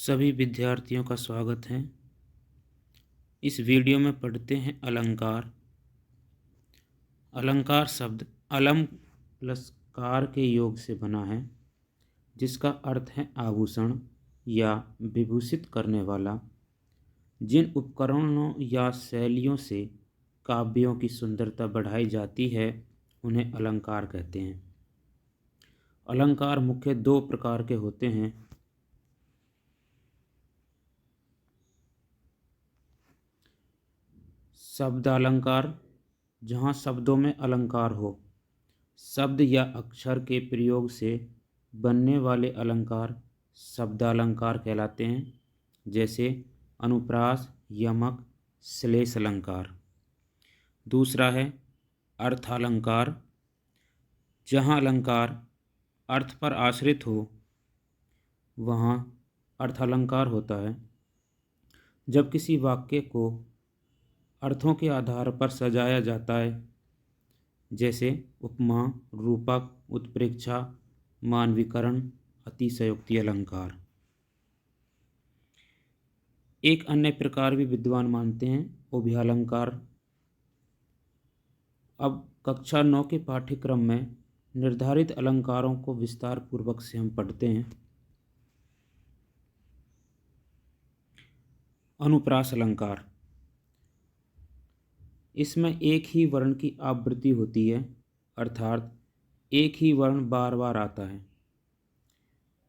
सभी विद्यार्थियों का स्वागत है। इस वीडियो में पढ़ते हैं अलंकार। अलंकार शब्द अलम प्लस कार के योग से बना है, जिसका अर्थ है आभूषण या विभूषित करने वाला। जिन उपकरणों या शैलियों से काव्यों की सुंदरता बढ़ाई जाती है, उन्हें अलंकार कहते हैं। अलंकार मुख्य दो प्रकार के होते हैं। शब्दालंकार, जहाँ शब्दों में अलंकार हो। शब्द या अक्षर के प्रयोग से बनने वाले अलंकार शब्दालंकार कहलाते हैं, जैसे अनुप्रास, यमक, श्लेष अलंकार। दूसरा है अर्थालंकार, जहाँ अलंकार अर्थ पर आश्रित हो, वहाँ अर्थालंकार होता है। जब किसी वाक्य को अर्थों के आधार पर सजाया जाता है, जैसे उपमा, रूपक, उत्प्रेक्षा, मानवीकरण, अतिशयोक्ति अलंकार। एक अन्य प्रकार भी विद्वान मानते हैं, उभयालंकार। अब कक्षा 9 के पाठ्यक्रम में निर्धारित अलंकारों को विस्तार पूर्वक से हम पढ़ते हैं। अनुप्रास अलंकार, इसमें एक ही वर्ण की आवृत्ति होती है, अर्थात एक ही वर्ण बार बार आता है।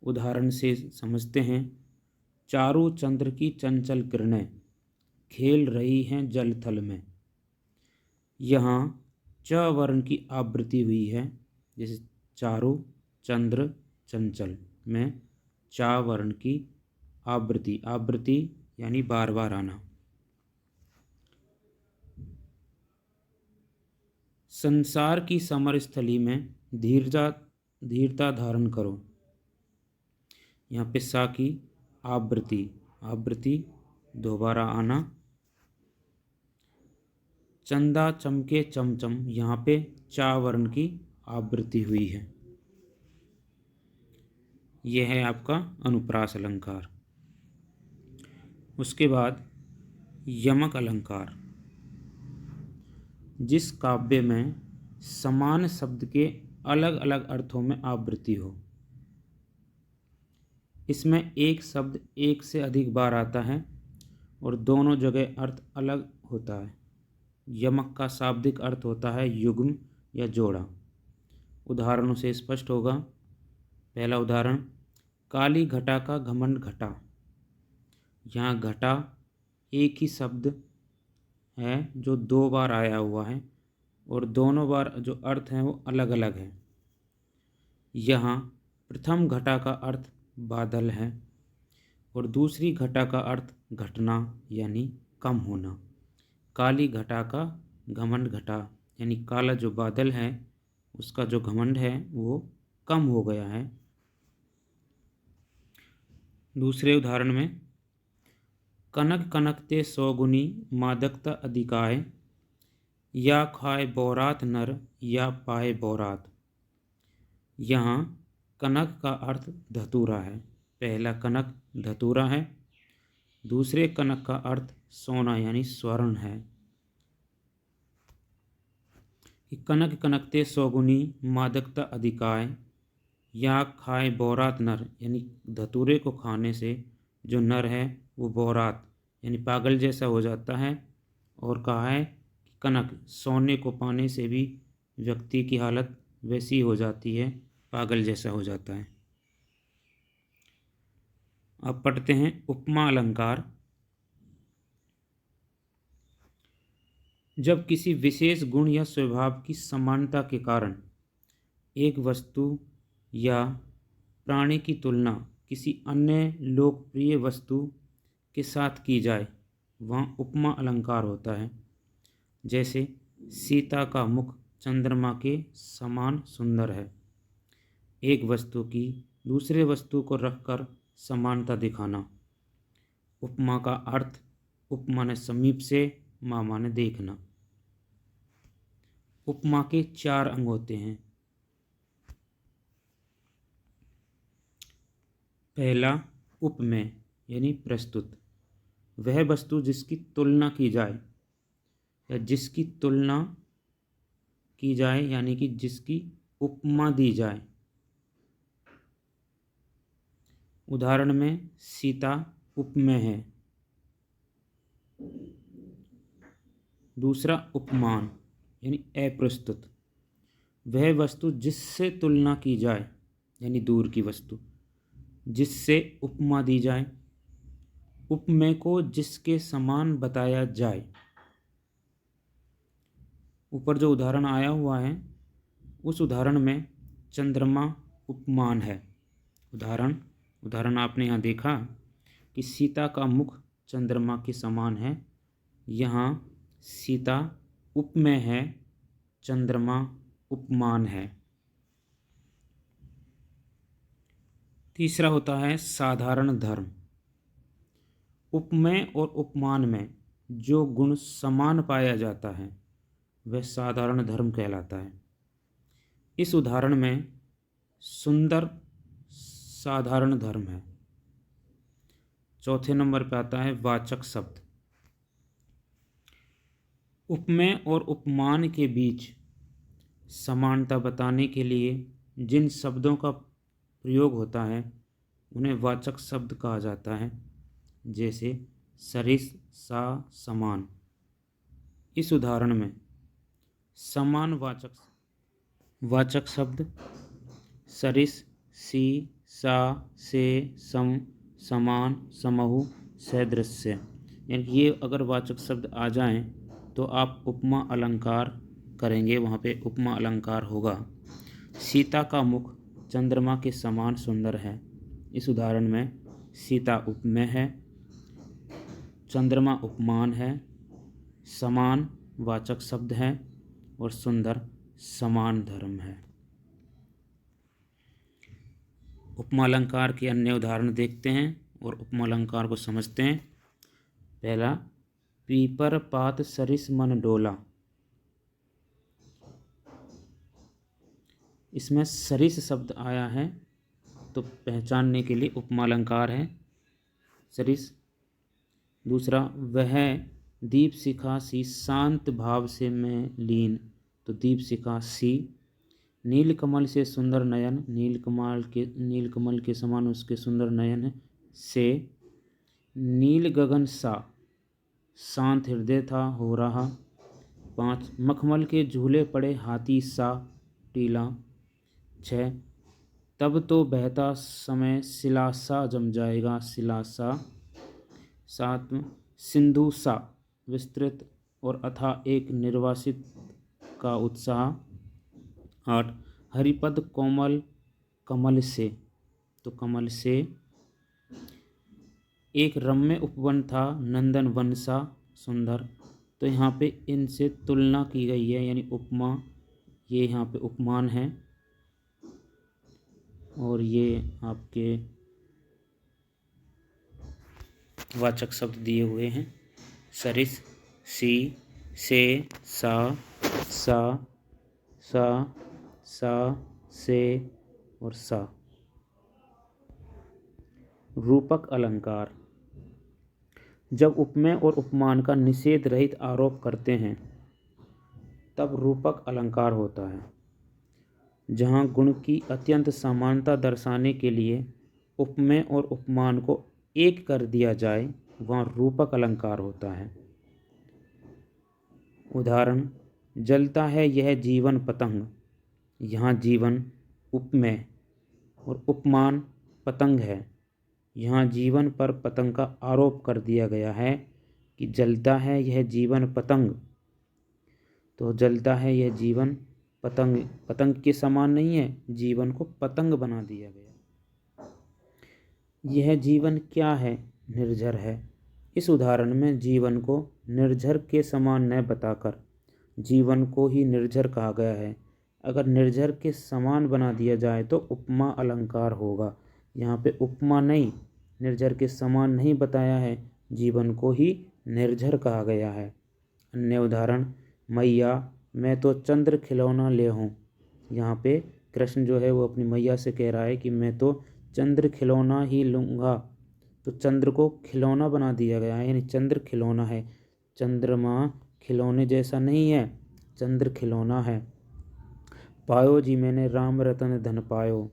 उदाहरण से समझते हैं। चारों चंद्र की चंचल किरणें खेल रही हैं जल थल में। यहाँ च वर्ण की आवृत्ति हुई है, जैसे चारों चंद्र चंचल में चा वर्ण की आवृत्ति यानी बार बार आना। संसार की समर स्थली में धीरता धारण करो। यहाँ पे सा की आवृत्ति दोबारा आना। चंदा चमके चमचम, यहाँ पे चा वर्ण की आवृत्ति हुई है। यह है आपका अनुप्रास अलंकार। उसके बाद यमक अलंकार, जिस काव्य में समान शब्द के अलग अलग अर्थों में आवृत्ति हो। इसमें एक शब्द एक से अधिक बार आता है और दोनों जगह अर्थ अलग होता है। यमक का शाब्दिक अर्थ होता है युग्म या जोड़ा। उदाहरणों से स्पष्ट होगा। पहला उदाहरण, काली घटा का घमंड घटा। यहाँ घटा एक ही शब्द है जो दो बार आया हुआ है और दोनों बार जो अर्थ हैं वो अलग अलग है। यहाँ प्रथम घटा का अर्थ बादल है और दूसरी घटा का अर्थ घटना यानी कम होना। काली घटा का घमंड घटा, यानी काला जो बादल है उसका जो घमंड है वो कम हो गया है। दूसरे उदाहरण में, कनक कनकते सौगुनी मादकता अधिकाय, या खाए बौरात नर या पाए बौरात। यहाँ कनक का अर्थ धतूरा है। पहला कनक धतूरा है, दूसरे कनक का अर्थ सोना यानी स्वर्ण है। कनक कनकते सौगुनी मादकता अधिकाय, या खाए बौरात नर, यानी धतूरे को खाने से जो नर है वो बौरात यानी पागल जैसा हो जाता है। और कहा है कि कनक सोने को पाने से भी व्यक्ति की हालत वैसी हो जाती है, पागल जैसा हो जाता है। अब पढ़ते हैं उपमा अलंकार। जब किसी विशेष गुण या स्वभाव की समानता के कारण एक वस्तु या प्राणी की तुलना किसी अन्य लोकप्रिय वस्तु के साथ की जाए, वहाँ उपमा अलंकार होता है। जैसे सीता का मुख चंद्रमा के समान सुंदर है। एक वस्तु की दूसरे वस्तु को रखकर समानता दिखाना। उपमा का अर्थ उप माने समीप से, मा माने देखना। उपमा के 4 अंग होते हैं। पहला उपमेय, यानी प्रस्तुत। वह वस्तु जिसकी तुलना की जाए या जिसकी तुलना की जाए यानी कि जिसकी उपमा दी जाए। उदाहरण में सीता उपमेय है। दूसरा उपमान यानी अप्रस्तुत। वह वस्तु जिससे तुलना की जाए यानी दूर की वस्तु, जिससे उपमा दी जाए, उपमेय को जिसके समान बताया जाए। ऊपर जो उदाहरण आया हुआ है उस उदाहरण में चंद्रमा उपमान है। उदाहरण आपने यहाँ देखा कि सीता का मुख चंद्रमा के समान है। यहाँ सीता उपमेय है, चंद्रमा उपमान है। तीसरा होता है साधारण धर्म। उपमेय और उपमान में जो गुण समान पाया जाता है वह साधारण धर्म कहलाता है। इस उदाहरण में सुंदर साधारण धर्म है। चौथे नंबर पर आता है वाचक शब्द। उपमेय और उपमान के बीच समानता बताने के लिए जिन शब्दों का प्रयोग होता है उन्हें वाचक शब्द कहा जाता है, जैसे सरिस, सा, समान। इस उदाहरण में समान वाचक शब्द सरिस, सी, सा, से, सम, समान, समहु, सदृश्य। यानी कि ये अगर वाचक शब्द आ जाएं तो आप उपमा अलंकार करेंगे, वहाँ पे उपमा अलंकार होगा। सीता का मुख चंद्रमा के समान सुंदर है। इस उदाहरण में सीता उपमेय है, चंद्रमा उपमान है, समान वाचक शब्द है और सुंदर समान धर्म है। उपमा अलंकार के अन्य उदाहरण देखते हैं और उपमा अलंकार को समझते हैं। पहला, पीपर पात सरिस मन डोला। इसमें सरिस शब्द आया है तो पहचानने के लिए उपमा अलंकार है सरिस। दूसरा, वह दीप शिखा सी शांत भाव से मैं लीन, तो दीप शिखा सी। नीलकमल से सुंदर नयन, नीलकमल के समान उसके सुंदर नयन है से। नील गगन सा, शांत हृदय था हो रहा। 5, मखमल के झूले पड़े हाथी सा टीला। 6, तब तो बहता समय सिलासा जम जाएगा सिलासा। 7, सिंधु सा, विस्तृत और अथाह एक निर्वासित का उत्साह। 8, हरिपद कोमल कमल से, तो कमल से। एक रम्य उपवन था नंदन वन सा सुंदर। तो यहाँ पे इनसे तुलना की गई है यानी उपमा। ये यहाँ पे उपमान है और ये आपके वाचक शब्द दिए हुए हैं सरिस, सी, से, सा, से और सा। रूपक अलंकार। जब उपमेय और उपमान का निषेध रहित आरोप करते हैं तब रूपक अलंकार होता है। जहाँ गुण की अत्यंत समानता दर्शाने के लिए उपमेय और उपमान को एक कर दिया जाए वहाँ रूपक अलंकार होता है। उदाहरण, जलता है यह जीवन पतंग। यहाँ जीवन उपमेय और उपमान पतंग है। यहाँ जीवन पर पतंग का आरोप कर दिया गया है कि जलता है यह जीवन पतंग। तो जलता है यह जीवन पतंग, पतंग के समान नहीं है, जीवन को पतंग बना दिया गया। यह जीवन क्या है? निर्झर है। इस उदाहरण में जीवन को निर्झर के समान न बताकर जीवन को ही निर्झर कहा गया है। अगर निर्झर के समान बना दिया जाए तो उपमा अलंकार होगा। यहाँ पे उपमा नहीं, निर्झर के समान नहीं बताया है, जीवन को ही निर्झर कहा गया है। अन्य उदाहरण, मैया मैं तो चंद्र खिलौना ले हूँ। यहाँ पे कृष्ण जो है वो अपनी मैया से कह रहा है कि मैं तो चंद्र खिलौना ही लूँगा। तो चंद्र को खिलौना बना दिया गया है, यानी चंद्र खिलौना है। चंद्रमा खिलौने जैसा नहीं है, चंद्र खिलौना है। पायो जी मैंने राम रतन धन पायो,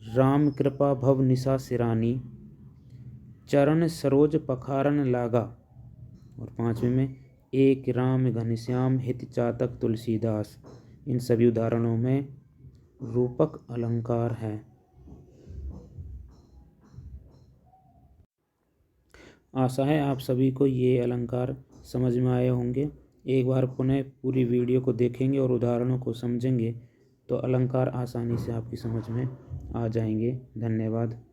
राम कृपा भव निशा सिरानी, चरण सरोज पखारन लागा। और पांचवें में एक राम घनश्याम हित चातक तुलसीदास। इन सभी उदाहरणों में रूपक अलंकार है। आशा है आप सभी को ये अलंकार समझ में आए होंगे। एक बार पुनः पूरी वीडियो को देखेंगे और उदाहरणों को समझेंगे तो अलंकार आसानी से आपकी समझ में आ जाएंगे। धन्यवाद।